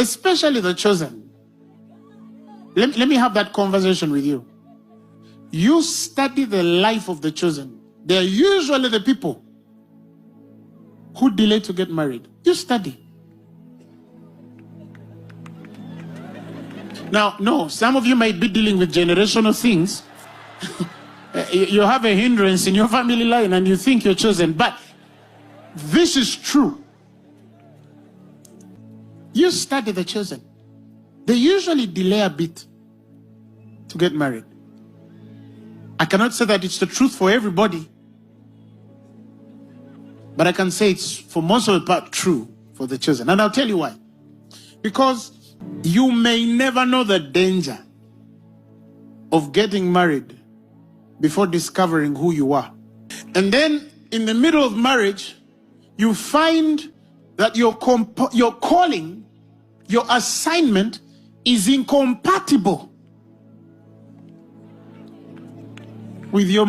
especially the chosen. Let me have that conversation with you. You study the life of the chosen. They're usually the people who delay to get married. You study. Now, no, some of you might be dealing with generational things. You have a hindrance in your family line and you think you're chosen. But this is true. You study the chosen. They usually delay a bit to get married. I cannot say that it's the truth for everybody, but I can say it's for most of the part true for the chosen. And I'll tell you why. Because you may never know the danger of getting married before discovering who you are. And then in the middle of marriage, you find that your calling, your assignment is incompatible with your